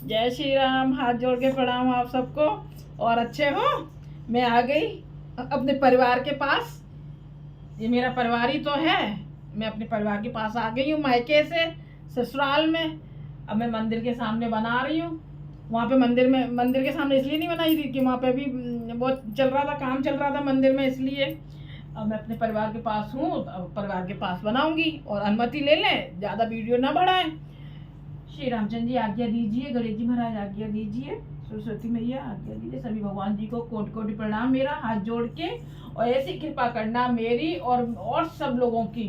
जय श्री राम। हाथ जोड़ के प्रणाम आप सबको। और अच्छे हो? मैं आ गई अपने परिवार के पास। ये मेरा परिवार ही तो है। मैं अपने परिवार के पास आ गई हूँ मायके से, ससुराल में। अब मैं मंदिर के सामने बना रही हूँ। वहाँ पे मंदिर के सामने इसलिए नहीं बनाई थी कि वहाँ पे अभी बहुत चल रहा था, काम चल रहा था मंदिर में, इसलिए। अब मैं अपने परिवार के पास हूँ, अब परिवार के पास बनाऊंगी। और अनुमति ले लें, ज़्यादा वीडियो ना बढ़ाएं। श्री रामचंद्र जी आज्ञा दीजिए, गणेश जी महाराज आज्ञा दीजिए, सरस्वती मैया आज्ञा दीजिए। सभी भगवान जी को कोटि कोटि प्रणाम मेरा हाथ जोड़ के। और ऐसी कृपा करना मेरी और सब लोगों की,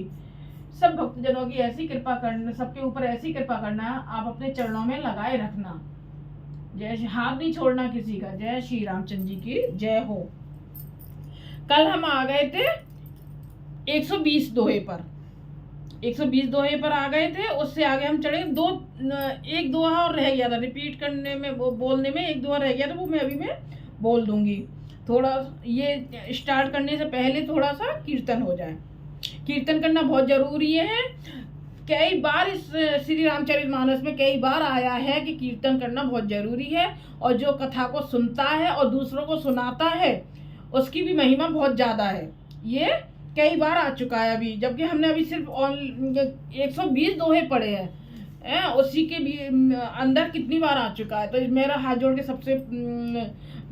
सब भक्तजनों की ऐसी कृपा करना, सबके ऊपर ऐसी कृपा करना आप अपने चरणों में लगाए रखना। जय, हाथ नहीं छोड़ना किसी का। जय श्री रामचंद्र जी की जय हो। कल हम आ गए थे 120 दोहे पर। 120 दोहे पर आ गए थे। उससे आगे हम चढ़े एक दोहा और रह गया था रिपीट करने में, वो बोलने में एक दोहा रह गया था, वो मैं बोल दूंगी। थोड़ा ये स्टार्ट करने से पहले थोड़ा सा कीर्तन हो जाए। कीर्तन करना बहुत जरूरी है। कई बार इस श्री रामचरितमानस में कई बार आया है कि कीर्तन करना बहुत जरूरी है। और जो कथा को सुनता है और दूसरों को सुनाता है उसकी भी महिमा बहुत ज्यादा है। ये कई बार आ चुका है अभी, जबकि हमने अभी सिर्फ 120 दोहे पढ़े हैं। उसी के भी अंदर कितनी बार आ चुका है। तो मेरा हाथ जोड़ के सबसे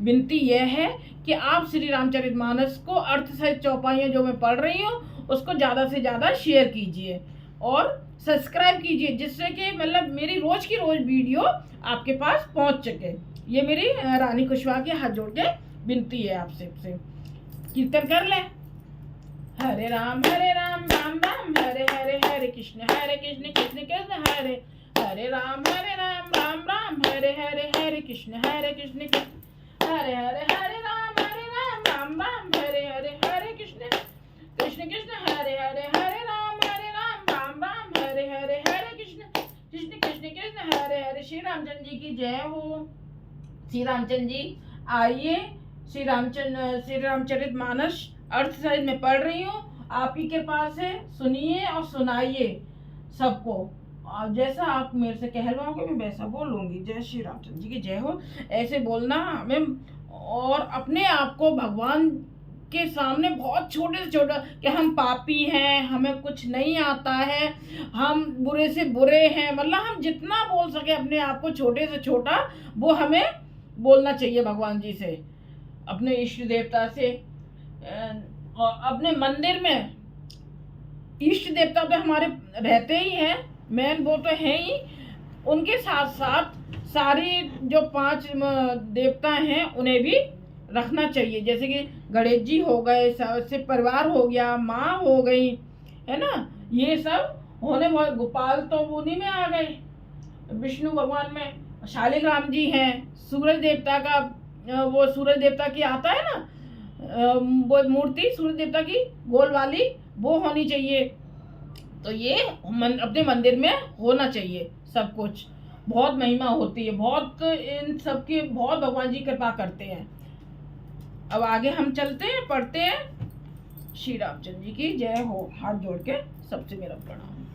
विनती यह है कि आप श्री रामचरितमानस को अर्थ सहित चौपाइयाँ जो मैं पढ़ रही हूँ उसको ज़्यादा से ज़्यादा शेयर कीजिए और सब्सक्राइब कीजिए, जिससे कि मतलब मेरी रोज की रोज वीडियो आपके पास पहुंच सके। ये मेरी रानी कुशवाहा के हाथ जोड़ के विनती है आपसे। कीर्तन कर ले। हरे राम राम राम हरे हरे, हरे कृष्ण कृष्ण कृष्ण हरे हरे। राम राम हरे हरे, हरे कृष्ण कृष्ण हरे हरे। हरे राम राम हरे हरे, हरे कृष्ण कृष्ण हरे हरे। हरे राम राम हरे हरे, हरे कृष्ण कृष्ण हरे हरे। श्री रामचंद्र जी की जय हो। श्री रामचंद्र जी आइए। श्री रामचरितमानस अर्थ सहित में पढ़ रही हूँ, आप ही के पास है। सुनिए और सुनाइए सबको। और जैसा आप मेरे से कहलवाओगे मैं वैसा बोलूंगी। जय श्री रामचंद्र जी की जय हो। ऐसे बोलना हमें, और अपने आप को भगवान के सामने बहुत छोटे से छोटा कि हम पापी हैं, हमें कुछ नहीं आता है, हम बुरे से बुरे हैं, मतलब हम जितना बोल सके अपने आप को छोटे से छोटा वो हमें बोलना चाहिए भगवान जी से, अपने इष्ट देवता से। और अपने मंदिर में इष्ट देवता तो हमारे रहते ही हैं, मेन वो तो है ही। उनके साथ साथ सारी जो 5 देवता हैं उन्हें भी रखना चाहिए। जैसे कि गणेश जी हो गए, शिव परिवार हो गया, माँ हो गई, है ना, ये सब होने बहुत। गोपाल तो उन्हीं में आ गए, विष्णु भगवान में। शालिग्राम जी हैं, सूरज देवता का, वो सूरज देवता की आता है ना वो मूर्ति, सूरज देवता की गोल वाली, वो होनी चाहिए। तो ये अपने मंदिर में होना चाहिए सब कुछ। बहुत महिमा होती है, बहुत इन सब की बहुत भगवान जी कृपा करते हैं। अब आगे हम चलते हैं, पढ़ते हैं। श्री रामचंद्र जी की जय हो। हाथ जोड़ के सबसे मेरा प्रणाम।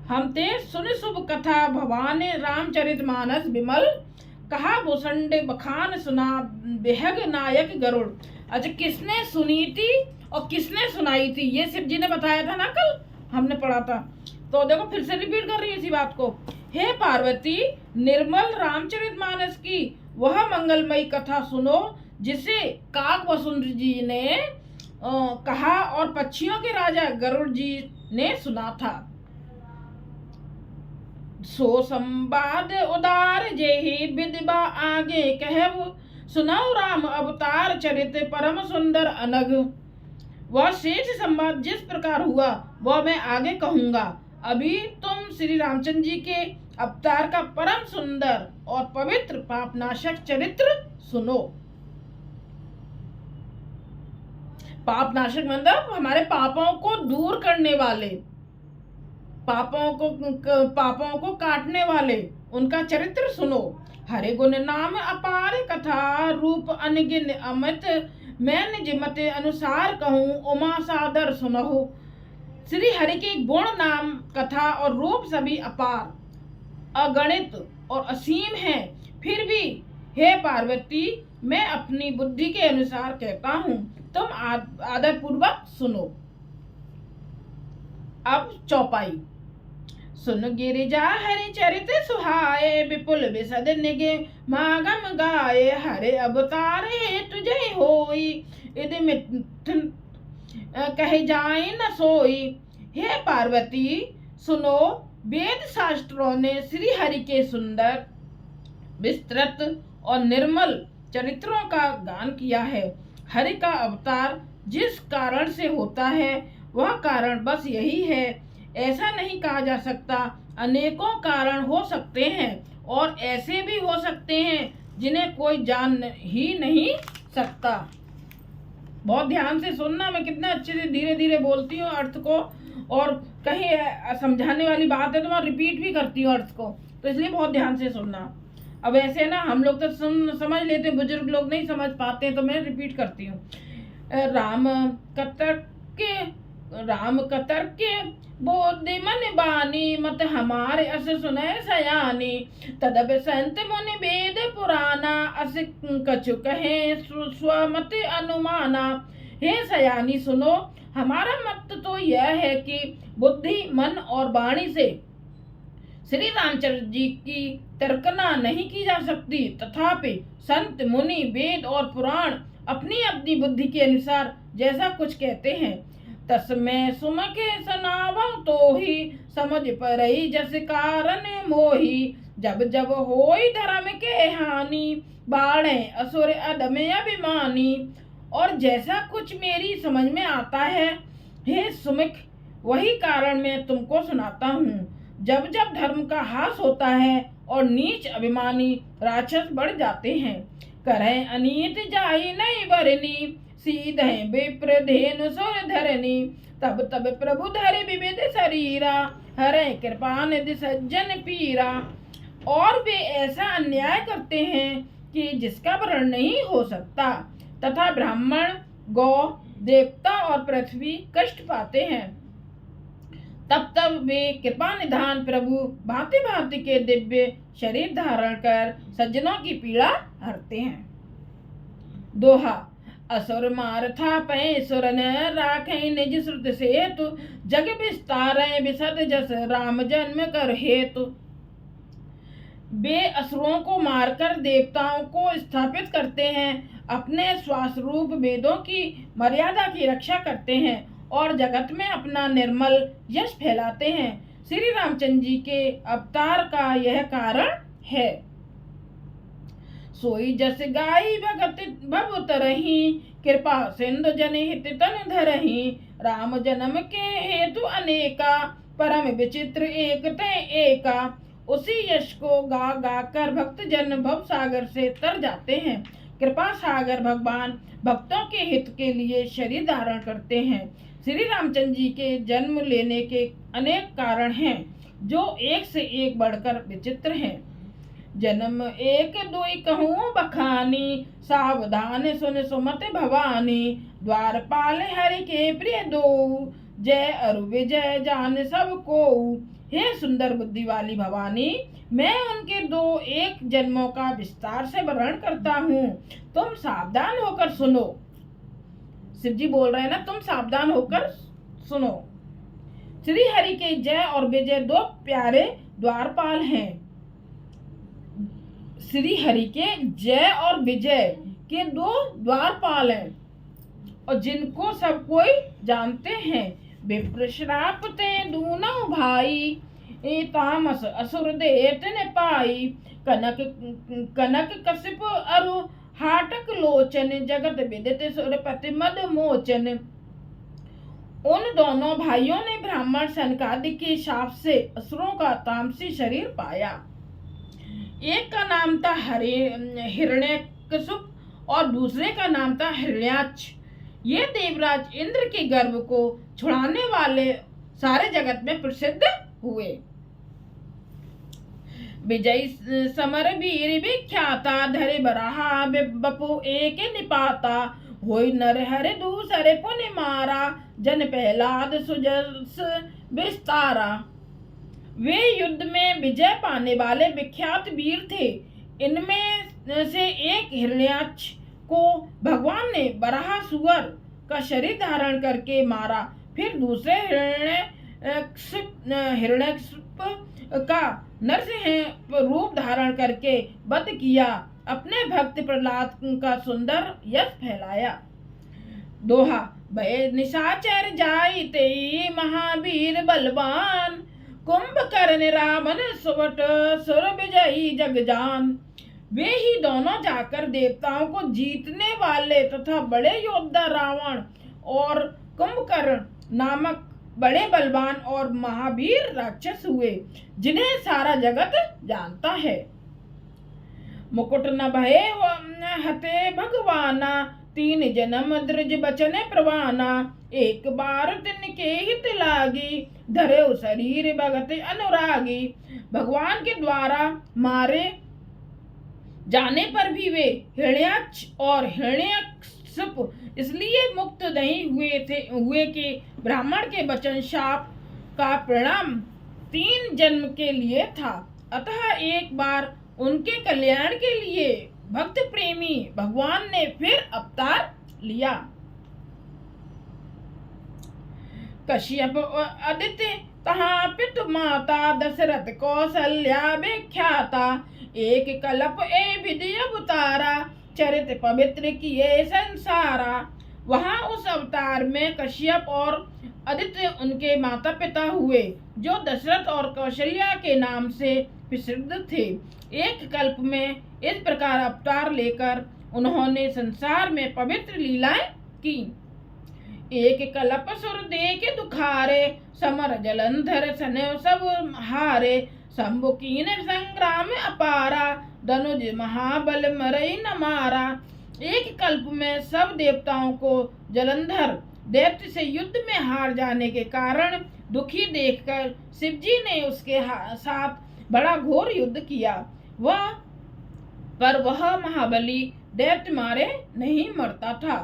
हम ते सुन शुभ कथा भवान रामचरितमानस विमल, कहा भूषण बखान सुना बेहग नायक गरुड़। अच्छा, किसने सुनी थी और किसने सुनाई थी? ये शिव जी ने बताया था ना, कल हमने पढ़ा था। तो देखो फिर से रिपीट कर रही है इसी बात को। हे पार्वती, निर्मल रामचरितमानस की वह मंगलमयी कथा सुनो जिसे काक वसुंधर जी ने कहा और पक्षियों के राजा गरुड़ जी ने सुना था। सो संवाद उदार जेहि विदिबा आगे कहब, सुनाओ राम अवतार चरित परम सुंदर अनग। वह शेष संवाद जिस प्रकार हुआ वह मैं आगे कहूंगा। अभी तुम श्री रामचंद्र जी के अवतार का परम सुंदर और पवित्र पापनाशक चरित्र सुनो। पापनाशक मतलब हमारे पापों को दूर करने वाले, पापों को काटने वाले, उनका चरित्र सुनो। हरे गुण नाम अपार कथा रूप अनगिन अमित, मैं निज मत अनुसार कहूँ उमा सादर सुनहु। श्री हरि के गुण नाम कथा और रूप सभी अपार अगणित और असीम है। फिर भी हे पार्वती, मैं अपनी बुद्धि के अनुसार कहता हूँ, तुम आदर पूर्वक सुनो। अब चौपाई। सुन गिरिजा हरि चरित सुहाए, विपुल विशद निगे मागम गाए, हरे अवतार हेतु जय होई, इद मिथुन कहे जाए न सोई। हे पार्वती सुनो, वेद शास्त्रों ने श्री हरि के सुंदर, विस्तृत और निर्मल चरित्रों का गान किया है। हरि का अवतार जिस कारण से होता है वह कारण बस यही है, ऐसा नहीं कहा जा सकता। अनेकों कारण हो सकते हैं और ऐसे भी हो सकते हैं जिन्हें कोई जान ही नहीं सकता। बहुत ध्यान से सुनना, मैं कितना अच्छे से धीरे धीरे बोलती हूँ अर्थ को, और कहीं समझाने वाली बात है तो मैं रिपीट भी करती हूँ अर्थ को, तो इसलिए बहुत ध्यान से सुनना। अब ऐसे ना हम लोग तो समझ लेते, बुजुर्ग लोग नहीं समझ पाते, तो मैं रिपीट करती हूँ। राम कतर के बोधि मन बानी, मत हमारे अस सुनय सयानी, तदब संत मुनि वेद पुराना, अस कछु कहे स्वमत अनुमाना। हे सयानी सुनो, हमारा मत तो यह है कि बुद्धि मन और वाणी से श्री रामचंद्र जी की तर्कना नहीं की जा सकती, तथापि संत मुनि वेद और पुराण अपनी अपनी बुद्धि के अनुसार जैसा कुछ कहते हैं, तस्मै सुमके सनावं तो ही, समझ परई जस कारण मोही, जब जब होई धर्म के हानि, बाढ़े असुर अदमे अभिमानी। और जैसा कुछ मेरी समझ में आता है हे सुमुख, वही कारण मैं तुमको सुनाता हूँ। जब जब धर्म का ह्रास होता है और नीच अभिमानी राक्षस बढ़ जाते हैं, करें अनीत जाई नहीं बरनी, सीधे विप्र धेनु सुर धरनी, तब तब प्रभु धरे विविध शरीरा, हरे कृपा निधि सज्जन पीरा। और वे ऐसा अन्याय करते हैं कि जिसका वर्ण नहीं हो सकता, तथा ब्राह्मण, गौ, देवता और पृथ्वी कष्ट पाते हैं। तब तब वे कृपा निधान प्रभु भांति भांति के दिव्य शरीर धारण कर सज्जनों की पीड़ा हरते हैं। दोहा। असुर मार था पै सुरन, राखें निज श्रुत सेतु, जग विस्तारें विशद जस राम जन्म कर हेतु। वे असुरों को मारकर देवताओं को स्थापित करते हैं, अपने श्वास रूप वेदों की मर्यादा की रक्षा करते हैं और जगत में अपना निर्मल यश फैलाते हैं। श्री रामचंद्र जी के अवतार का यह कारण है। सोई जस गाई भगत भव तरही, कृपा सिंधु जन हित तन धरही, राम जन्म के हेतु अनेका, परम विचित्र एक ते एका। उसी यश को गा गा कर भक्त जन भव सागर से तर जाते हैं। कृपा सागर भगवान भक्तों के हित के लिए शरीर धारण करते हैं। श्री रामचंद्र जी के जन्म लेने के अनेक कारण हैं, जो एक से एक बढ़कर विचित्र हैं। जन्म एक दुई कहूँ बखानी, सावधान सुन सुमत भवानी, द्वारपाल हरि के प्रिय दो, जय अरु विजय जान सब को। हे सुंदर बुद्धि वाली भवानी, मैं उनके दो एक जन्मों का विस्तार से वर्णन करता हूँ, तुम सावधान होकर सुनो। शिव जी बोल रहे हैं ना, तुम सावधान होकर सुनो। श्री हरि के जय और विजय दो प्यारे द्वारपाल हैं। श्री हरि के जय और विजय के दो द्वारपाल हैं और जिनको सब कोई जानते हैं। विप्र श्राप ते दूनों भाई, तामस असुर देत ने पाई, कनक कश्यप अरु हाटक लोचन, जगत विदित सुरपति मद मोचन। उन दोनों भाइयों ने ब्राह्मण सनकादि के शाप से असुरों का तामसी शरीर पाया। एक का नाम था हिरण्यकशिप और दूसरे का नाम था हिरण्याक्ष। ये देवराज इंद्र के गर्भ को छुड़ाने वाले सारे जगत में प्रसिद्ध हुए। विजय समर वीर विख्याता, धरे बराहा बपु एक निपाता, होई नर हरे दूसरे पुनि मारा, जन प्रहलाद सुजस विस्तारा। वे युद्ध में विजय पाने वाले विख्यात वीर थे। इनमें से एक हिरण्याक्ष को भगवान ने बराहसुर का शरीर धारण करके मारा। फिर दूसरे हिरण्यकशिप का नरसिंह रूप धारण करके वध किया। अपने भक्त प्रहलाद का सुंदर यश फैलाया। दोहा। भय निशाचर जाई ते महावीर बलवान, कुंभकर्ण रावण सुवट सुर विजयी जगजान। वे ही दोनों जाकर देवताओं को जीतने वाले तथा बड़े योद्धा रावण और कुंभकर्ण नामक बड़े बलवान और महावीर राक्षस हुए, जिन्हें सारा जगत जानता है। मुकुट न भये हते भगवाना, तीन जन्म द्रज बचन प्रवाना। एक बार तिनके हित लागी, धरे शरीर भगत अनुरागी। भगवान के द्वारा मारे जाने पर भी वे हिरण्याक्ष और हिरण्यकशिप इसलिए मुक्त नहीं हुए कि ब्राह्मण के वचन शाप का परिणाम 3 जन्म के लिए था। अतः एक बार उनके कल्याण के लिए भक्त प्रेमी भगवान ने फिर अवतार लिया। कश्यप आदित्य तहाँ पितु माता, दशरथ कौशल्या विख्याता। एक कल्प ए विधि अवतारा, चरित पवित्र किए संसारा। वहाँ उस अवतार में कश्यप और आदित्य उनके माता पिता हुए, जो दशरथ और कौशल्या के नाम से प्रसिद्ध थे। एक कल्प में इस प्रकार अवतार लेकर उन्होंने संसार में पवित्र लीलाएं की। एक कल्प सुर दे के दुखारे, समर जलंधर सने सब हारे। शंभु कीन संग्राम अपारा, धनुज महाबल मरई न मारा। एक कल्प में सब देवताओं को जलंधर दैत्य से युद्ध में हार जाने के कारण दुखी देखकर शिवजी ने उसके साथ बड़ा घोर युद्ध किया। पर वह महाबली दैत्य मारे नहीं मरता था।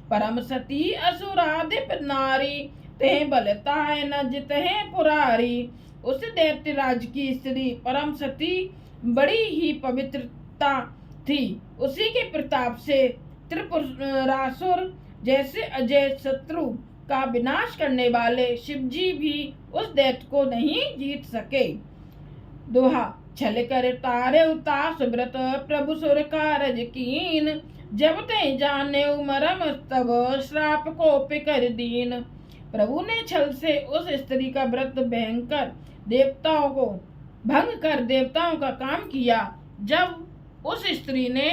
परम सती असुराधिप नारी, ते बलताय न जितहे पुरारी। उस दैत्य राज की स्त्री परम सती बड़ी ही पवित्रता थी। उसी के प्रताप से त्रिपुरासुर जैसे अजय शत्रु का विनाश करने वाले शिवजी भी उस दैत्य को नहीं जीत सके। दोहा। छल कर तारे उतास व्रत, प्रभु सुर कारज कीन। जब ते जाने मरम तब, श्राप को पिकर दीन। प्रभु ने छल से उस स्त्री का व्रत भयंकर देवताओं को भंग कर देवताओं का काम किया। जब उस स्त्री ने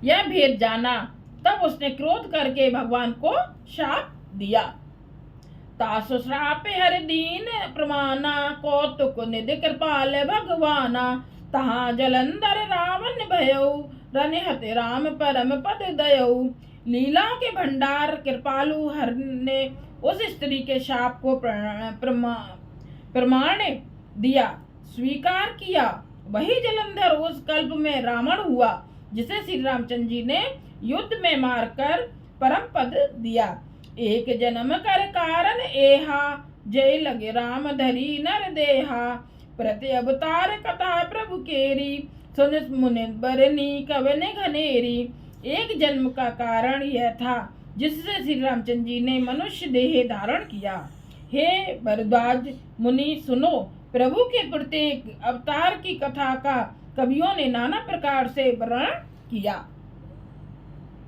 यह भेद जाना, तब उसने क्रोध करके भगवान को शाप दिया। तासु श्राप हर दीन प्रमाना, कौतुक निधि कृपाल भगवाना। तहाँ जलंधर रावण भयऊ, रनिहत राम परम पद दयऊ। लीलाओं के भंडार कृपालु हर ने उस स्त्री के शाप को प्रमाण दिया, स्वीकार किया। वही जलंधर उस कल्प में रावण हुआ, जिसे श्री रामचंद्र जी ने युद्ध में मारकर परम पद दिया। एक जन्म कर कारण एहा, जय लगे राम धरी नर देहा। प्रति अवतार कथा प्रभु केरी, सुन मुनि बरनी कवन घनेरी। एक जन्म का कारण यह था जिससे श्री रामचंद्र जी ने मनुष्य देह धारण किया। हे भरद्वाज मुनि सुनो, प्रभु के प्रत्येक अवतार की कथा का कवियों ने नाना प्रकार से वर्णन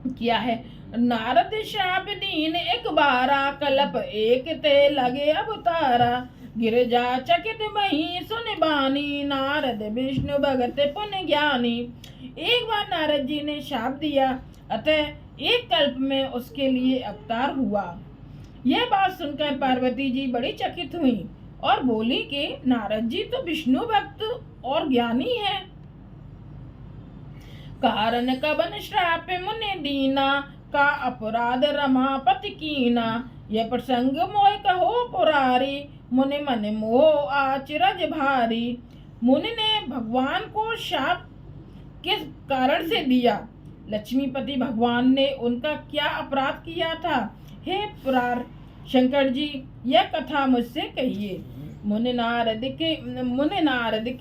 किया है। नारद शाप दीन एक बारा, कल्प एक ते लगे अवतारा। गिरजा चकित मही सुन बानी, नारद विष्णु भगत पुण्य ज्ञानी। एक बार नारद जी ने शाप दिया, अतः एक कल्प में उसके लिए अवतार हुआ। यह बात सुनकर पार्वती जी बड़ी चकित हुई और बोली कि नारद जी तो विष्णु भक्त और ज्ञानी है। कारण कवन श्राप मुनि दीना, का अपराध रमापति कीना। यह प्रसंग मोय कहो पुरारी, मुनि मन मोह आचरज भारी। मुनि ने भगवान को शाप किस कारण से दिया, लक्ष्मीपति भगवान ने उनका क्या अपराध किया था? हे पुरार शंकर जी, यह कथा मुझसे कहिए। मुनि नारद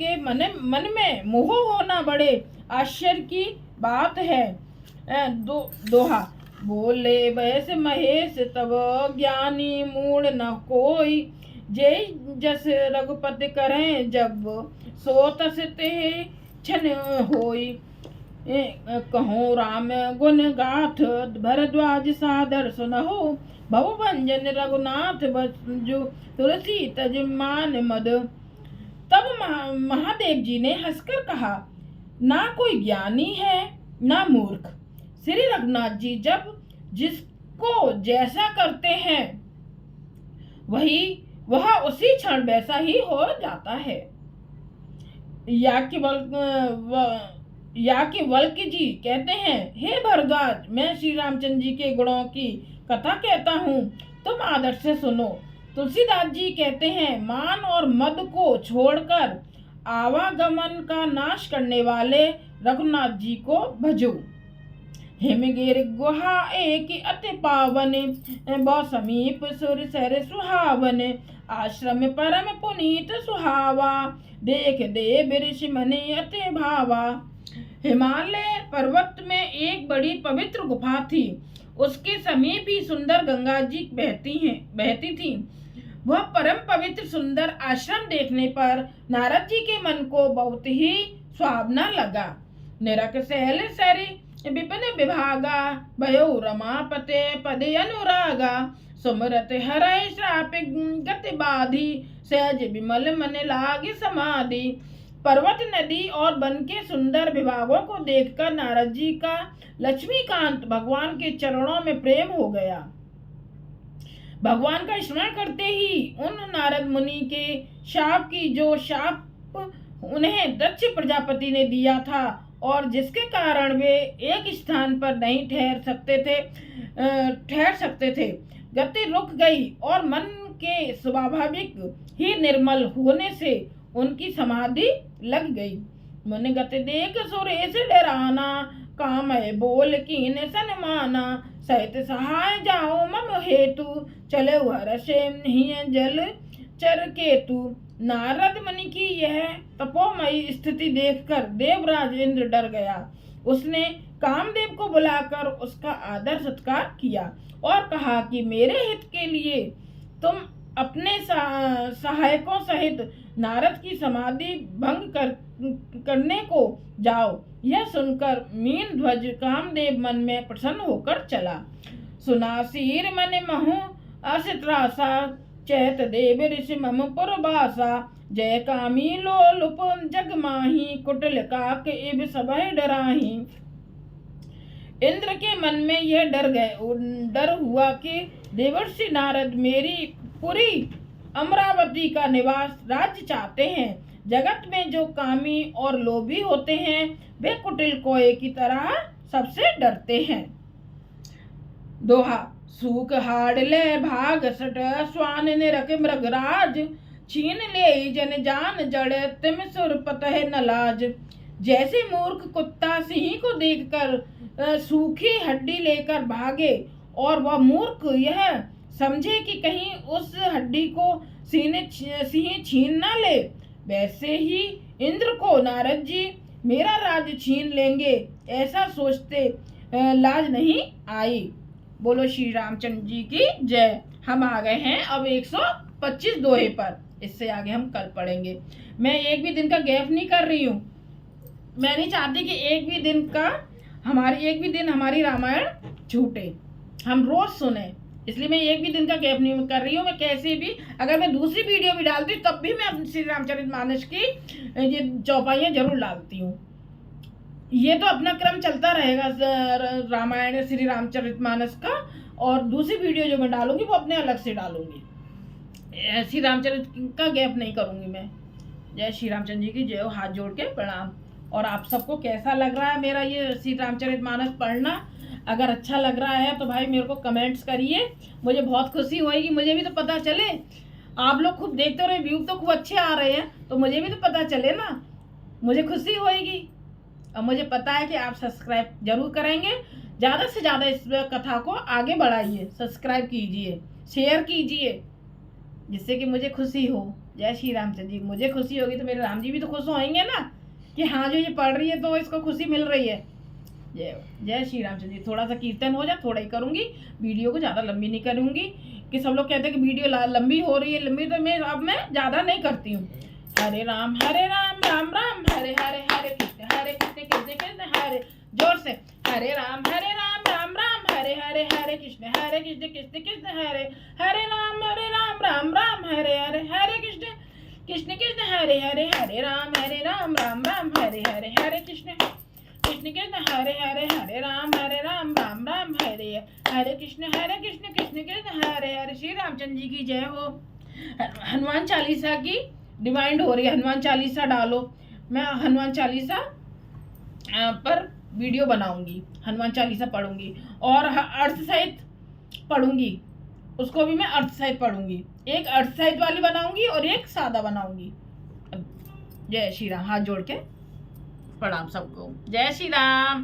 के मन में मोह होना बड़े आश्चर्य की बात है। दोहा बोले वैसे महेश तब ज्ञानी मूड न कोई, जय जस रघुपति करें जब सो तस ते छन होई। कहो राम गुण गाथ भरद्वाज सादर सुनहो, भव भंजन रघुनाथ बसु तुलसी तज मान मद। तब महादेव जी ने हंसकर कहा, ना कोई ज्ञानी है ना मूर्ख। श्री रघुनाथ जी जब जिसको जैसा करते हैं वह उसी क्षण वैसा ही हो जाता है। याज्ञवल्क्य जी कहते हैं, हे भरद्वाज, मैं श्री रामचंद्र जी के गुणों की कथा कहता हूँ, तुम आदर से सुनो। तुलसीदास जी कहते हैं, मान और मद को छोड़कर आवागमन का नाश करने वाले रघुनाथ जी को भजो। हिमगिर गुहा एक अति पावन, बहु समीप सुर सर सुहावन। आश्रम परम पुनीत सुहावा, देख देव ऋषि मनि अति भावा। हिमालय पर्वत में एक बड़ी पवित्र गुफा थी। उसके समीप ही सुंदर गंगा जी बहती थी। वह परम पवित्र सुंदर आश्रम देखने पर नारद जी के मन को बहुत ही सुहावना लगा। निरख सैल सरी विपिन विभागा, भयो रमापते पदे अनुरागा। सुमरत हरय श्राप गति बाधी, सहज विमल मन लागे समाधि। पर्वत नदी और वन के सुंदर विभागों को देखकर नारद जी का लक्ष्मीकांत भगवान के चरणों में प्रेम हो गया। भगवान का स्मरण करते ही उन नारद मुनि के शाप की जो शाप उन्हें दक्ष प्रजापति ने दिया था और जिसके कारण वे एक स्थान पर नहीं ठहर सकते थे, गति रुक गई और मन के स्वाभाविक ही निर्मल होने से उनकी समाधि लग गई। मुनि गति देख सुरेश डराना, काम है बोल कीन सन्माना। सहित सहाय जाओ मम हेतु, चले हर्षे जल चर केतु। नारद मुनि की यह तपोमयी स्थिति देखकर देवराज इंद्र डर गया। उसने कामदेव को बुलाकर उसका आदर सत्कार किया और कहा कि मेरे हित के लिए तुम अपने सहायकों सहित नारद की समाधि भंग करने को जाओ। यह सुनकर मीन ध्वज कामदेव मन में प्रसन्न होकर चला। सुना शीर मन महु असित्रासा, चैत देव ऋषि मम पुरबासा। जय कामी लोलुप जग माही, कुटिल काक इब सबह डराही। इंद्र के मन में यह डर हुआ कि देवर्षि नारद मेरी पुरी अमरावती का निवास राज्य चाहते हैं। जगत में जो कामी और लोभी होते हैं वे कुटिल कोए की तरह सबसे डरते हैं। दोहा सूख हाड़ ले भाग सट, स्वान निरख मृगराज। छीन ले जन जान जड़, तिम सुर पतह न लाज। जैसे मूर्ख कुत्ता सिंह को देखकर सूखी हड्डी लेकर भागे और वह मूर्ख यह समझे कि कहीं उस हड्डी को सिंह छीन ना ले, वैसे ही इंद्र को नारद जी मेरा राज्य छीन लेंगे ऐसा सोचते लाज नहीं आई। बोलो श्री रामचंद्र जी की जय। हम आ गए हैं अब 125 दोहे पर, इससे आगे हम कल पढ़ेंगे। मैं एक भी दिन का गैप नहीं कर रही हूँ। मैं नहीं चाहती कि एक भी दिन हमारी रामायण छूटे, हम रोज सुने, इसलिए मैं एक भी दिन का गैप नहीं कर रही हूँ। मैं कैसे भी अगर मैं दूसरी वीडियो भी डालती हूँ तब भी मैं श्री रामचरितमानस की ये चौपाइयाँ जरूर डालती हूँ। ये तो अपना क्रम चलता रहेगा रामायण श्री रामचरितमानस का, और दूसरी वीडियो जो मैं डालूंगी वो अपने अलग से डालूंगी। श्री रामचरित का गैप नहीं करूंगी मैं। जय श्री रामचंद्र जी की जय हो। हाथ जोड़ के प्रणाम। और आप सबको कैसा लग रहा है मेरा ये श्री रामचरितमानस पढ़ना? अगर अच्छा लग रहा है तो भाई मेरे को कमेंट्स करिए, मुझे बहुत खुशी होएगी। मुझे भी तो पता चले, आप लोग खूब देखते रहे, व्यू तो खूब अच्छे आ रहे हैं तो मुझे भी तो पता चले ना, मुझे खुशी होएगी। और मुझे पता है कि आप सब्सक्राइब जरूर करेंगे। ज़्यादा से ज़्यादा इस कथा को आगे बढ़ाइए, सब्सक्राइब कीजिए, शेयर कीजिए, जिससे कि मुझे खुशी हो। जय श्री रामचंद्र जी। मुझे खुशी होगी तो मेरे राम जी भी तो खुश होंगे ना कि हाँ जो ये पढ़ रही है तो इसको खुशी मिल रही है। जय श्री रामचंद्र जी। थोड़ा सा कीर्तन हो जाए, थोड़ा ही करूँगी, वीडियो को ज़्यादा लंबी नहीं करूँगी कि सब लोग कहते हैं कि वीडियो लंबी हो रही है, लंबी, तो मैं ज़्यादा नहीं करती हूँ। हरे राम राम राम हरे हरे, हरे कृष्ण कृष्ण कृष्ण हरे, जोर से हरे राम राम राम हरे हरे, हरे कृष्ण कृष्ण कृष्ण हरे, हरे राम राम राम हरे हरे, हरे कृष्ण कृष्ण हरे हरे, हरे राम राम राम हरे हरे, हरे कृष्ण कृष्ण हरे हरे, हरे राम राम राम हरे हरे कृष्ण कृष्ण कृष्ण हरे हरे। श्री रामचंद्र जी की जय हो। हनुमान चालीसा की डिमांड हो रही है, हनुमान चालीसा डालो। मैं हनुमान चालीसा पर वीडियो बनाऊंगी, हनुमान चालीसा पढ़ूंगी और अर्थ सहित पढ़ूंगी, उसको भी मैं अर्थ सहित पढ़ूंगी। एक अर्थ सहित वाली बनाऊंगी और एक सादा बनाऊंगी। जय श्री राम। हाथ जोड़ के प्रणाम सबको। जय श्री राम।